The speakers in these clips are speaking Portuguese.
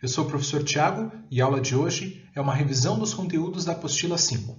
Eu sou o professor Tiago e a aula de hoje é uma revisão dos conteúdos da apostila 5.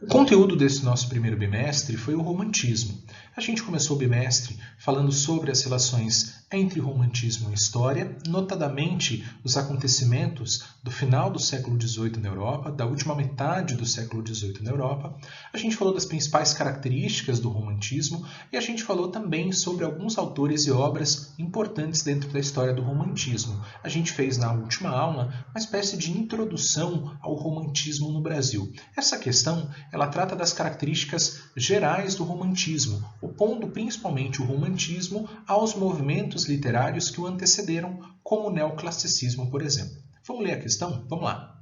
O conteúdo desse nosso primeiro bimestre foi o romantismo. A gente começou o bimestre falando sobre as relações entre romantismo e história, notadamente os acontecimentos do final do século XVIII na Europa, da última metade do século XVIII na Europa. A gente falou das principais características do romantismo e a gente falou também sobre alguns autores e obras importantes dentro da história do romantismo. A gente fez na última aula uma espécie de introdução ao romantismo no Brasil. Essa questão ela trata das características gerais do romantismo, opondo principalmente o romantismo aos movimentos literários que o antecederam, como o neoclassicismo, por exemplo. Vamos ler a questão? Vamos lá.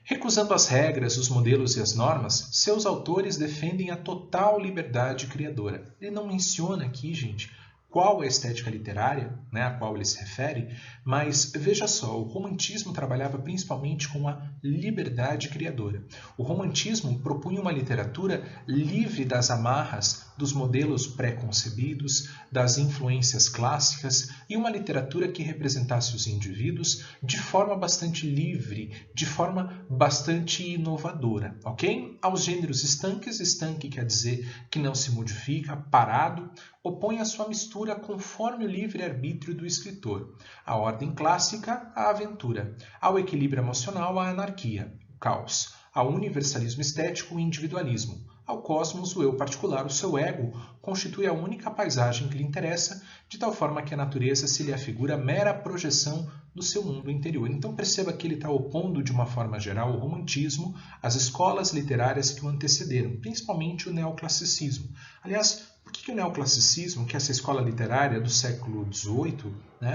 Recusando as regras, os modelos e as normas, seus autores defendem a total liberdade criadora. Ele não menciona aqui, gente, qual é a estética literária, a qual ele se refere, mas veja só, o romantismo trabalhava principalmente com a liberdade criadora. O romantismo propunha uma literatura livre das amarras dos modelos pré-concebidos, das influências clássicas e uma literatura que representasse os indivíduos de forma bastante livre, de forma bastante inovadora, ok? Aos gêneros estanques, estanque quer dizer que não se modifica, parado, opõe a sua mistura conforme o livre-arbítrio do escritor, a ordem clássica, a aventura, ao equilíbrio emocional, a anarquia, o caos, ao universalismo estético, o individualismo, ao cosmos, o eu particular, o seu ego, constitui a única paisagem que lhe interessa, de tal forma que a natureza se lhe afigura mera projeção do seu mundo interior. Então perceba que ele está opondo de uma forma geral o romantismo às escolas literárias que o antecederam, principalmente o neoclassicismo. Aliás, por que o neoclassicismo, que é essa escola literária do século XVIII,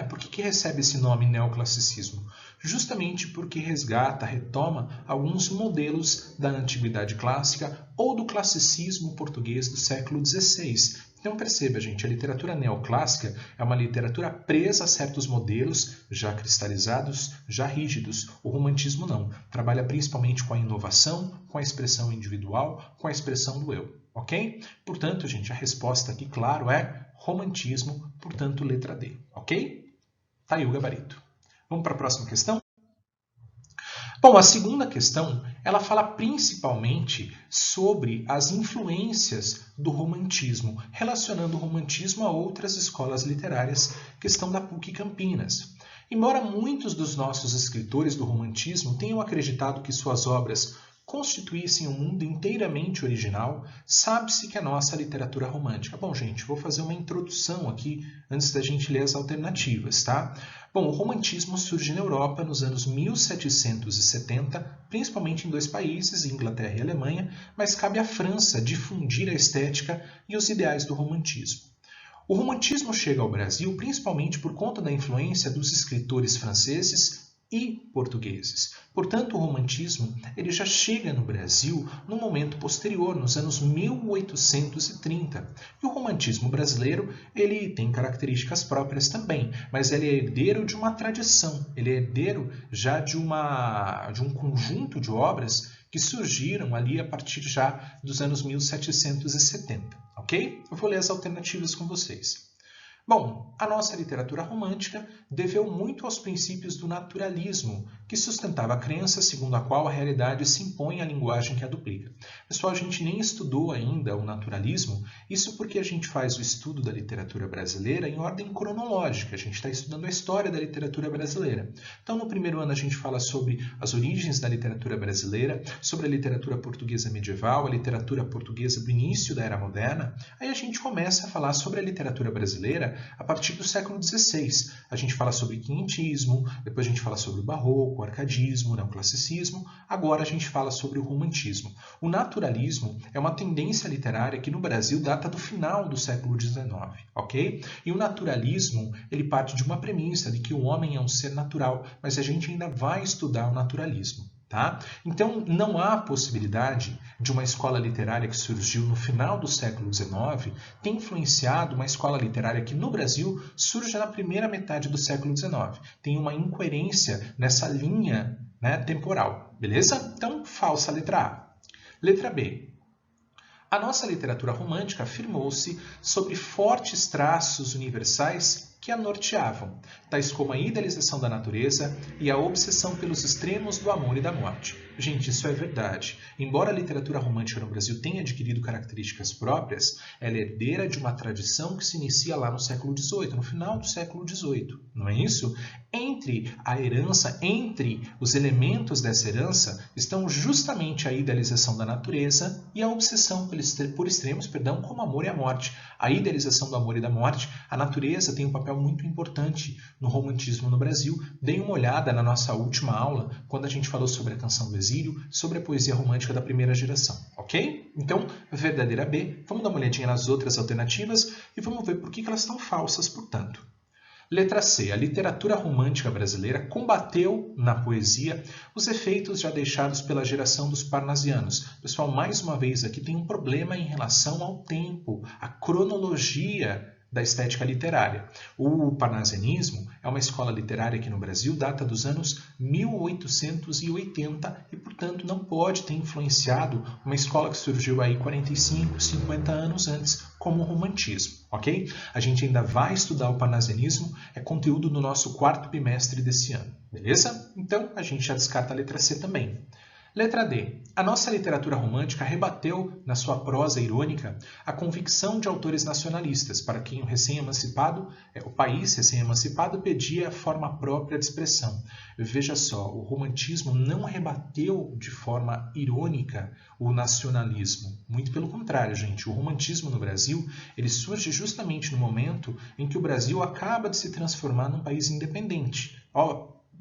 por que recebe esse nome neoclassicismo? Justamente porque resgata, retoma alguns modelos da antiguidade clássica ou do classicismo português do século XVI. Então perceba, gente, a literatura neoclássica é uma literatura presa a certos modelos já cristalizados, já rígidos. O romantismo não. Trabalha principalmente com a inovação, com a expressão individual, com a expressão do eu. Ok? Portanto, gente, a resposta aqui, claro, é romantismo, portanto, letra D. Ok? Tá aí o gabarito. Vamos para a próxima questão? Bom, a segunda questão, ela fala principalmente sobre as influências do romantismo, relacionando o romantismo a outras escolas literárias, questão da PUC Campinas. Embora muitos dos nossos escritores do romantismo tenham acreditado que suas obras constituíssem um mundo inteiramente original, sabe-se que a nossa literatura romântica... Bom, gente, vou fazer uma introdução aqui antes da gente ler as alternativas, tá? Bom, o romantismo surge na Europa nos anos 1770, principalmente em dois países, Inglaterra e Alemanha, mas cabe à França difundir a estética e os ideais do romantismo. O romantismo chega ao Brasil principalmente por conta da influência dos escritores franceses e portugueses. Portanto, o romantismo ele já chega no Brasil no momento posterior, nos anos 1830. E o romantismo brasileiro ele tem características próprias também, mas ele é herdeiro de uma tradição, ele é herdeiro já de um conjunto de obras que surgiram ali a partir já dos anos 1770, ok? Eu vou ler as alternativas com vocês. Bom, a nossa literatura romântica deveu muito aos princípios do naturalismo, que sustentava a crença segundo a qual a realidade se impõe à linguagem que a duplica. Pessoal, a gente nem estudou ainda o naturalismo, isso porque a gente faz o estudo da literatura brasileira em ordem cronológica, a gente está estudando a história da literatura brasileira. Então, no primeiro ano a gente fala sobre as origens da literatura brasileira, sobre a literatura portuguesa medieval, a literatura portuguesa do início da Era Moderna, aí a gente começa a falar sobre a literatura brasileira a partir do século XVI. A gente fala sobre quinhentismo, depois a gente fala sobre o barroco, o arcadismo, o neoclassicismo, agora a gente fala sobre o romantismo. O naturalismo é uma tendência literária que no Brasil data do final do século XIX, ok? E o naturalismo, ele parte de uma premissa de que o homem é um ser natural, mas a gente ainda vai estudar o naturalismo. Tá? Então, não há possibilidade de uma escola literária que surgiu no final do século XIX ter influenciado uma escola literária que no Brasil surge na primeira metade do século XIX. Tem uma incoerência nessa linha temporal, beleza? Então, falsa letra A. Letra B. A nossa literatura romântica afirmou-se sobre fortes traços universais que a norteavam, tais como a idealização da natureza e a obsessão pelos extremos do amor e da morte. Gente, isso é verdade. Embora a literatura romântica no Brasil tenha adquirido características próprias, ela é herdeira de uma tradição que se inicia lá no século XVIII, no final do século XVIII, não é isso? Entre a herança, entre os elementos dessa herança, estão justamente a idealização da natureza e a obsessão por extremos, como o amor e a morte. A idealização do amor e da morte, a natureza tem um papel muito importante no romantismo no Brasil. Deem uma olhada na nossa última aula, quando a gente falou sobre a Canção do Exílio, sobre a poesia romântica da primeira geração, ok? Então, verdadeira B, vamos dar uma olhadinha nas outras alternativas e vamos ver por que elas estão falsas, portanto. Letra C. A literatura romântica brasileira combateu na poesia os efeitos já deixados pela geração dos parnasianos. Pessoal, mais uma vez aqui tem um problema em relação ao tempo, à cronologia da estética literária. O parnasianismo é uma escola literária que no Brasil data dos anos 1880 e, portanto, não pode ter influenciado uma escola que surgiu aí 45, 50 anos antes, como o romantismo, ok? A gente ainda vai estudar o parnasianismo, é conteúdo do nosso quarto bimestre desse ano, beleza? Então, a gente já descarta a letra C também. Letra D. A nossa literatura romântica rebateu, na sua prosa irônica, a convicção de autores nacionalistas, para quem o país recém-emancipado pedia a forma própria de expressão. Veja só, o romantismo não rebateu de forma irônica o nacionalismo. Muito pelo contrário, gente. O romantismo no Brasil, ele surge justamente no momento em que o Brasil acaba de se transformar num país independente.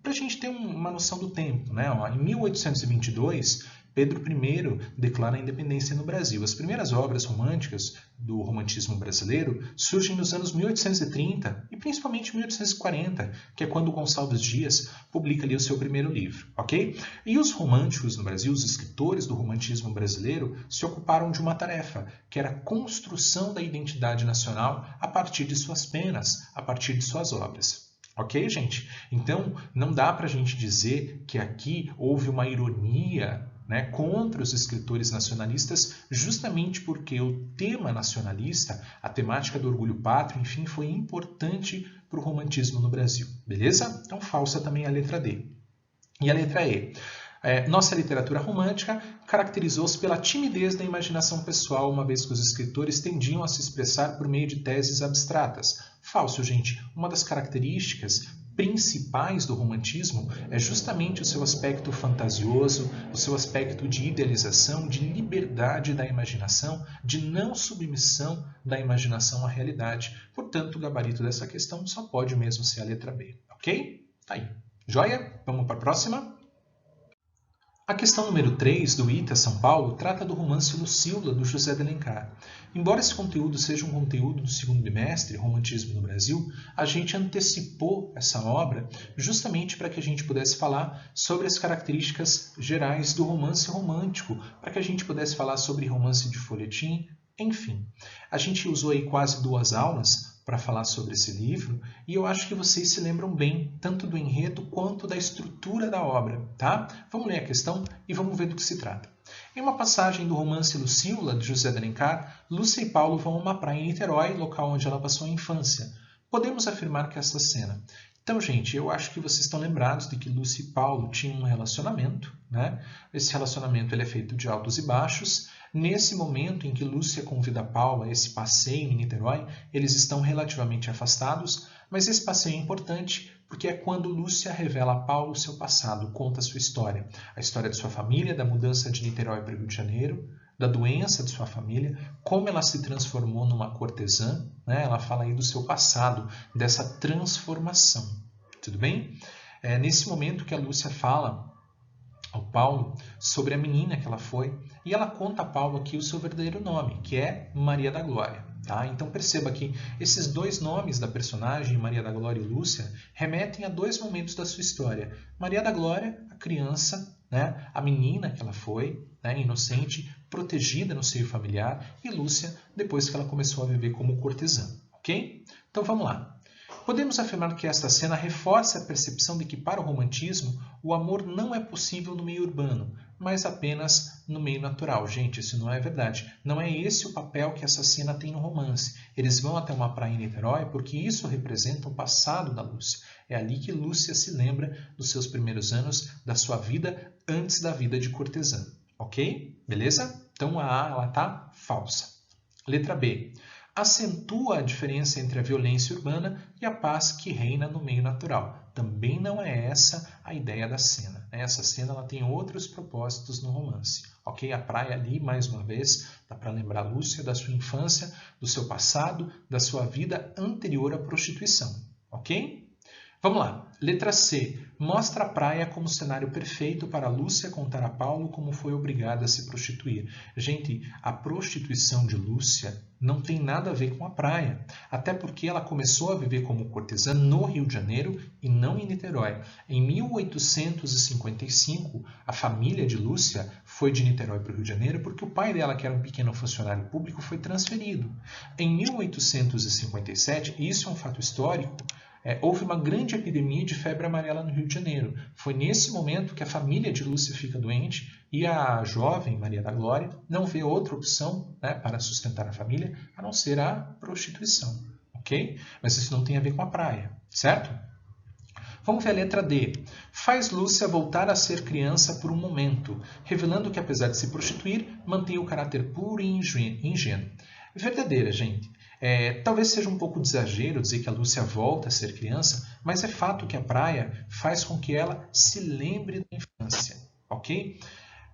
Para a gente ter uma noção do tempo, né? Em 1822, Pedro I declara a independência no Brasil. As primeiras obras românticas do romantismo brasileiro surgem nos anos 1830 e principalmente 1840, que é quando Gonçalves Dias publica ali o seu primeiro livro, ok? E os românticos no Brasil, os escritores do romantismo brasileiro, se ocuparam de uma tarefa, que era a construção da identidade nacional a partir de suas penas, a partir de suas obras. Ok, gente? Então, não dá para a gente dizer que aqui houve uma ironia, né, contra os escritores nacionalistas, justamente porque o tema nacionalista, a temática do orgulho pátrio, enfim, foi importante para o romantismo no Brasil. Beleza? Então, falsa também a letra D. E a letra E. Nossa literatura romântica caracterizou-se pela timidez da imaginação pessoal, uma vez que os escritores tendiam a se expressar por meio de teses abstratas. Falso, gente. Uma das características principais do romantismo é justamente o seu aspecto fantasioso, o seu aspecto de idealização, de liberdade da imaginação, de não submissão da imaginação à realidade. Portanto, o gabarito dessa questão só pode mesmo ser a letra B. Ok? Tá aí. Joia? Vamos para a próxima? A questão número 3 do ITA São Paulo trata do romance Lucília, do José de Alencar. Embora esse conteúdo seja um conteúdo do segundo bimestre, Romantismo no Brasil, a gente antecipou essa obra justamente para que a gente pudesse falar sobre as características gerais do romance romântico, para que a gente pudesse falar sobre romance de folhetim, enfim. A gente usou aí quase 2 aulas para falar sobre esse livro, e eu acho que vocês se lembram bem, tanto do enredo quanto da estrutura da obra, tá? Vamos ler a questão e vamos ver do que se trata. Em uma passagem do romance Lucília, de José de Alencar, Lúcia e Paulo vão a uma praia em Niterói, local onde ela passou a infância. Podemos afirmar que essa cena... Então, gente, eu acho que vocês estão lembrados de que Lúcia e Paulo tinham um relacionamento, né? Esse relacionamento ele é feito de altos e baixos. Nesse momento em que Lúcia convida Paulo a esse passeio em Niterói, eles estão relativamente afastados, mas esse passeio é importante porque é quando Lúcia revela a Paulo o seu passado, conta a sua história. A história de sua família, da mudança de Niterói para o Rio de Janeiro, da doença de sua família, como ela se transformou numa cortesã, né? Ela fala aí do seu passado, dessa transformação. Tudo bem? É nesse momento que a Lúcia fala ao Paulo sobre a menina que ela foi, e ela conta a Paulo aqui o seu verdadeiro nome, que é Maria da Glória. Tá? Então perceba que esses 2 nomes da personagem, Maria da Glória e Lúcia, remetem a 2 momentos da sua história. Maria da Glória, a criança, né? A menina que ela foi, né? Inocente, protegida no seio familiar, e Lúcia, depois que ela começou a viver como cortesã. Ok? Então vamos lá. Podemos afirmar que esta cena reforça a percepção de que, para o romantismo, o amor não é possível no meio urbano, mas apenas no meio natural. Gente, isso não é verdade. Não é esse o papel que essa cena tem no romance. Eles vão até uma praia em Niterói porque isso representa o passado da Lúcia. É ali que Lúcia se lembra dos seus primeiros anos da sua vida antes da vida de cortesã. Ok? Beleza? Então a A ela está falsa. Letra B. Acentua a diferença entre a violência urbana e a paz que reina no meio natural. Também não é essa a ideia da cena. Essa cena ela tem outros propósitos no romance. Ok? A praia ali, mais uma vez, dá para lembrar a Lúcia da sua infância, do seu passado, da sua vida anterior à prostituição. Ok? Vamos lá. Letra C. Mostra a praia como cenário perfeito para Lúcia contar a Paulo como foi obrigada a se prostituir. Gente, a prostituição de Lúcia não tem nada a ver com a praia. Até porque ela começou a viver como cortesã no Rio de Janeiro e não em Niterói. Em 1855, a família de Lúcia foi de Niterói para o Rio de Janeiro porque o pai dela, que era um pequeno funcionário público, foi transferido. Em 1857, e isso é um fato histórico, houve uma grande epidemia de febre amarela no Rio de Janeiro. Foi nesse momento que a família de Lúcia fica doente e a jovem Maria da Glória não vê outra opção, né, para sustentar a família a não ser a prostituição. Ok? Mas isso não tem a ver com a praia, certo? Vamos ver a letra D. Faz Lúcia voltar a ser criança por um momento, revelando que, apesar de se prostituir, mantém o caráter puro e ingênuo. Verdadeira, gente. Talvez seja um pouco de exagero dizer que a Lúcia volta a ser criança, mas é fato que a praia faz com que ela se lembre da infância, ok?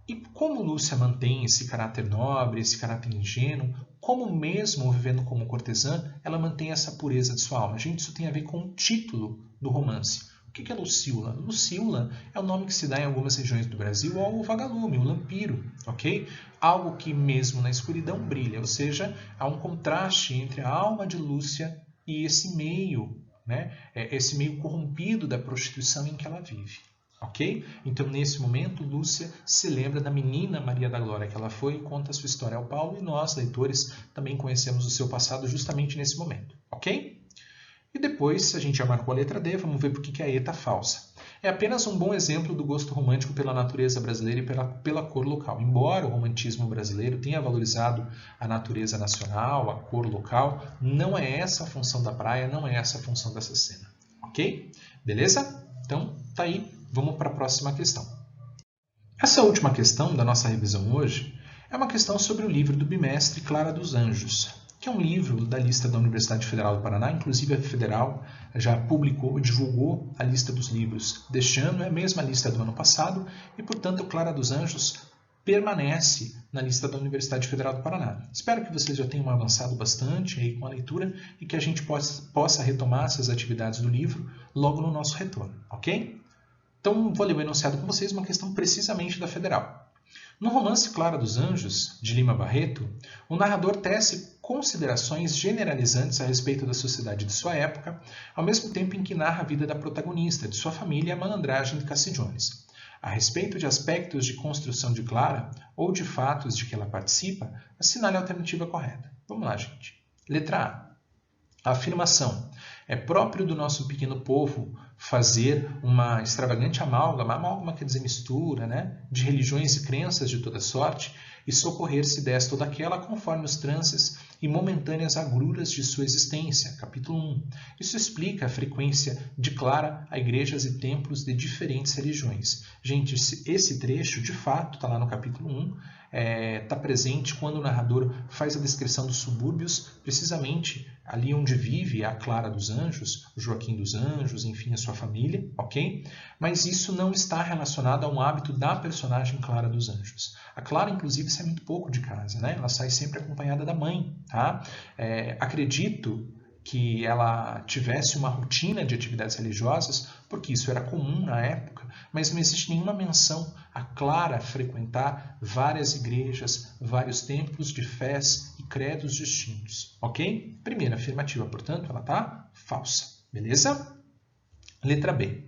E como Lúcia mantém esse caráter nobre, esse caráter ingênuo, como mesmo vivendo como cortesã, ela mantém essa pureza de sua alma? Gente, isso tem a ver com o título do romance. O que é Lucíula? Lucíula é o nome que se dá em algumas regiões do Brasil ao vagalume, o vampiro, ok? Algo que mesmo na escuridão brilha, ou seja, há um contraste entre a alma de Lúcia e esse meio, né? Esse meio corrompido da prostituição em que ela vive, ok? Então, nesse momento, Lúcia se lembra da menina Maria da Glória que ela foi e conta a sua história ao Paulo, e nós, leitores, também conhecemos o seu passado justamente nesse momento, ok? E depois, a gente já marcou a letra D, vamos ver por que a E está falsa. É apenas um bom exemplo do gosto romântico pela natureza brasileira e pela cor local. Embora o romantismo brasileiro tenha valorizado a natureza nacional, a cor local, não é essa a função da praia, não é essa a função dessa cena. Ok? Beleza? Então, tá aí. Vamos para a próxima questão. Essa última questão da nossa revisão hoje é uma questão sobre o livro do bimestre Clara dos Anjos, que é um livro da lista da Universidade Federal do Paraná. Inclusive a Federal já publicou, divulgou a lista dos livros deste ano, é a mesma lista do ano passado, e, portanto, Clara dos Anjos permanece na lista da Universidade Federal do Paraná. Espero que vocês já tenham avançado bastante aí com a leitura e que a gente possa retomar essas atividades do livro logo no nosso retorno, ok? Então, vou ler o enunciado com vocês, uma questão precisamente da Federal. No romance Clara dos Anjos, de Lima Barreto, o narrador tece considerações generalizantes a respeito da sociedade de sua época, ao mesmo tempo em que narra a vida da protagonista, de sua família e a malandragem de Cassi Jones. A respeito de aspectos de construção de Clara ou de fatos de que ela participa, assinale a alternativa correta. Vamos lá, gente. Letra A. A afirmação: é próprio do nosso pequeno povo fazer uma extravagante amálgama quer dizer mistura, né, de religiões e crenças de toda sorte, e socorrer-se desta ou daquela conforme os trances e momentâneas agruras de sua existência. Capítulo 1. Isso explica a frequência de Clara a igrejas e templos de diferentes religiões. Gente, esse trecho, de fato, está lá no capítulo 1, está presente quando o narrador faz a descrição dos subúrbios, precisamente ali onde vive a Clara dos Anjos, o Joaquim dos Anjos, enfim, a sua família, ok? Mas isso não está relacionado a um hábito da personagem Clara dos Anjos. A Clara, inclusive, sai muito pouco de casa, né? Ela sai sempre acompanhada da mãe, tá? Acredito que ela tivesse uma rotina de atividades religiosas, porque isso era comum na época, mas não existe nenhuma menção a Clara frequentar várias igrejas, vários templos de fés e credos distintos, ok? Primeira afirmativa, portanto, ela está falsa, beleza? Letra B.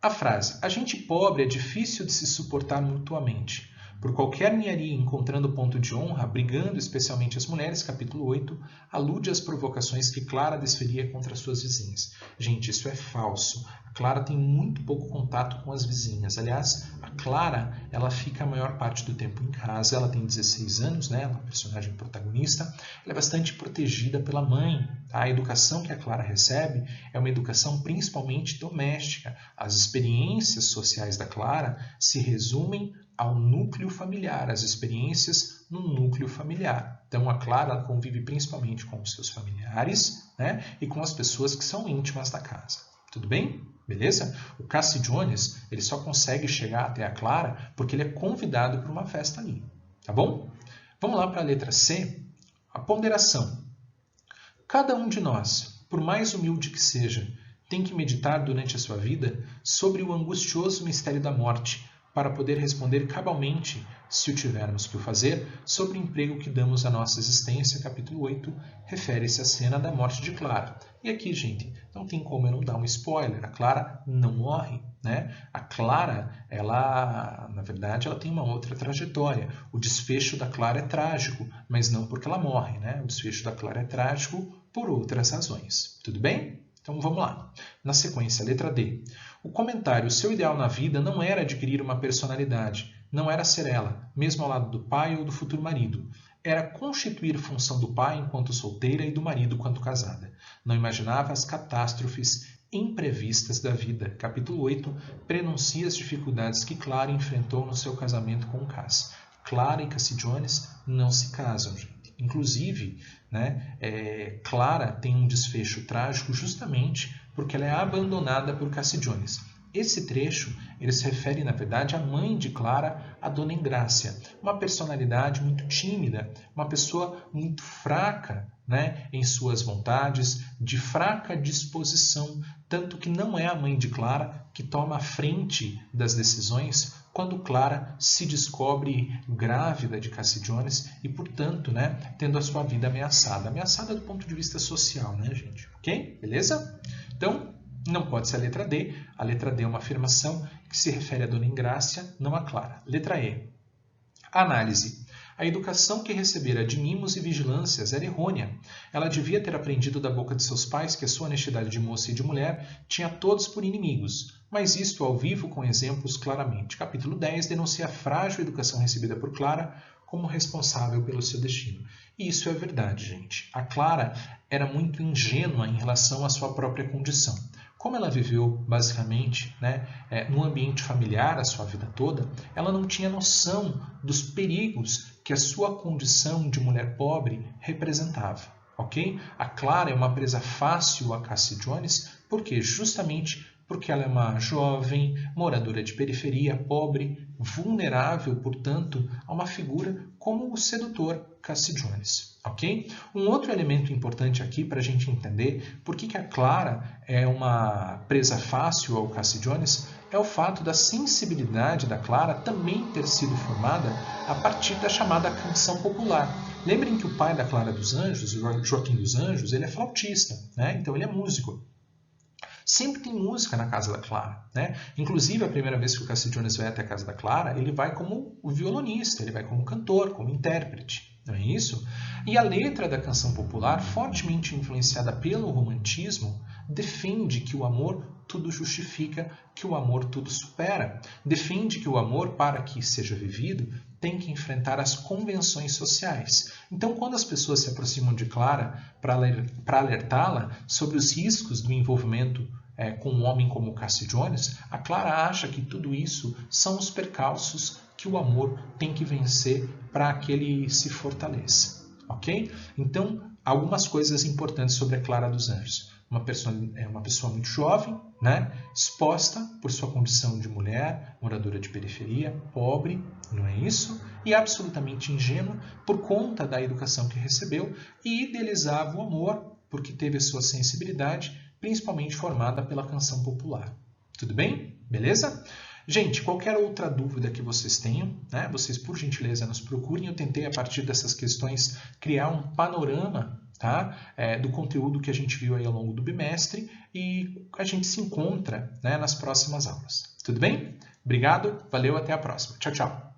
A frase, a gente pobre é difícil de se suportar mutuamente, Por qualquer ninharia encontrando ponto de honra, brigando especialmente as mulheres, capítulo 8, alude às provocações que Clara desferia contra suas vizinhas. Gente, isso é falso. A Clara tem muito pouco contato com as vizinhas. Aliás, a Clara, ela fica a maior parte do tempo em casa. Ela tem 16 anos, né? Ela é a personagem protagonista. Ela é bastante protegida pela mãe. A educação que a Clara recebe é uma educação principalmente doméstica. As experiências sociais da Clara se resumem ao núcleo familiar, as experiências no núcleo familiar. Então, a Clara convive principalmente com os seus familiares, né, e com as pessoas que são íntimas da casa. Tudo bem? Beleza? O Cassie Jones, ele só consegue chegar até a Clara porque ele é convidado para uma festa ali. Tá bom? Vamos lá para a letra C. A ponderação. Cada um de nós, por mais humilde que seja, tem que meditar durante a sua vida sobre o angustioso mistério da morte, para poder responder cabalmente, se o tivermos que o fazer, sobre o emprego que damos à nossa existência. Capítulo 8 refere-se à cena da morte de Clara. E aqui, gente, não tem como eu não dar um spoiler. A Clara não morre, né? A Clara, ela, na verdade, ela tem uma outra trajetória. O desfecho da Clara é trágico, mas não porque ela morre, né? O desfecho da Clara é trágico por outras razões. Tudo bem? Então vamos lá. Na sequência, letra D. O comentário: seu ideal na vida não era adquirir uma personalidade, não era ser ela, mesmo ao lado do pai ou do futuro marido. Era constituir função do pai enquanto solteira e do marido quanto casada. Não imaginava as catástrofes imprevistas da vida. Capítulo 8 prenuncia as dificuldades que Clara enfrentou no seu casamento com Cass. Clara e Cassie Jones não se casam, gente. Inclusive, né, Clara tem um desfecho trágico justamente porque ela é abandonada por Cassie Jones. Esse trecho ele se refere, na verdade, à mãe de Clara, a Dona Engrácia, uma personalidade muito tímida, uma pessoa muito fraca, né, em suas vontades, de fraca disposição, tanto que não é a mãe de Clara que toma a frente das decisões quando Clara se descobre grávida de Cassie Jones e, portanto, né, tendo a sua vida ameaçada. Ameaçada do ponto de vista social, né, gente? Ok? Beleza? Então, não pode ser a letra D. A letra D é uma afirmação que se refere à Dona Engrácia, não a Clara. Letra E. Análise. A educação que recebera de mimos e vigilâncias era errônea. Ela devia ter aprendido da boca de seus pais que a sua honestidade de moça e de mulher tinha todos por inimigos, mas isto ao vivo com exemplos claramente. Capítulo 10 denuncia a frágil educação recebida por Clara como responsável pelo seu destino. E isso é verdade, gente. A Clara era muito ingênua em relação à sua própria condição. Como ela viveu, basicamente, né, no ambiente familiar a sua vida toda, ela não tinha noção dos perigos que a sua condição de mulher pobre representava. Ok? A Clara é uma presa fácil a Cassie Jones, porque justamente porque ela é uma jovem, moradora de periferia, pobre, vulnerável, portanto, a uma figura como o sedutor Cassie Jones. Ok? Um outro elemento importante aqui para a gente entender por que a Clara é uma presa fácil ao Cassie Jones é o fato da sensibilidade da Clara também ter sido formada a partir da chamada canção popular. Lembrem que o pai da Clara dos Anjos, Joaquim dos Anjos, ele é flautista, né? Então ele é músico. Sempre tem música na casa da Clara, né? Inclusive, a primeira vez que o Cassie Jones vai até a casa da Clara, ele vai como o violonista, ele vai como cantor, como intérprete, não é isso? E a letra da canção popular, fortemente influenciada pelo romantismo, defende que o amor tudo justifica, que o amor tudo supera. Defende que o amor, para que seja vivido, tem que enfrentar as convenções sociais. Então, quando as pessoas se aproximam de Clara para alertá-la sobre os riscos do envolvimento com um homem como Cassie Jones, a Clara acha que tudo isso são os percalços que o amor tem que vencer para que ele se fortaleça. Ok? Então, algumas coisas importantes sobre a Clara dos Anjos. Uma pessoa muito jovem, né? Exposta por sua condição de mulher, moradora de periferia, pobre, não é isso? E absolutamente ingênua por conta da educação que recebeu e idealizava o amor porque teve a sua sensibilidade, principalmente formada pela canção popular. Tudo bem? Beleza? Gente, qualquer outra dúvida que vocês tenham, né? Vocês, por gentileza, nos procurem. Eu tentei, a partir dessas questões, criar um panorama, tá? Do conteúdo que a gente viu aí ao longo do bimestre e a gente se encontra, né, nas próximas aulas. Tudo bem? Obrigado, valeu, até a próxima. Tchau, tchau.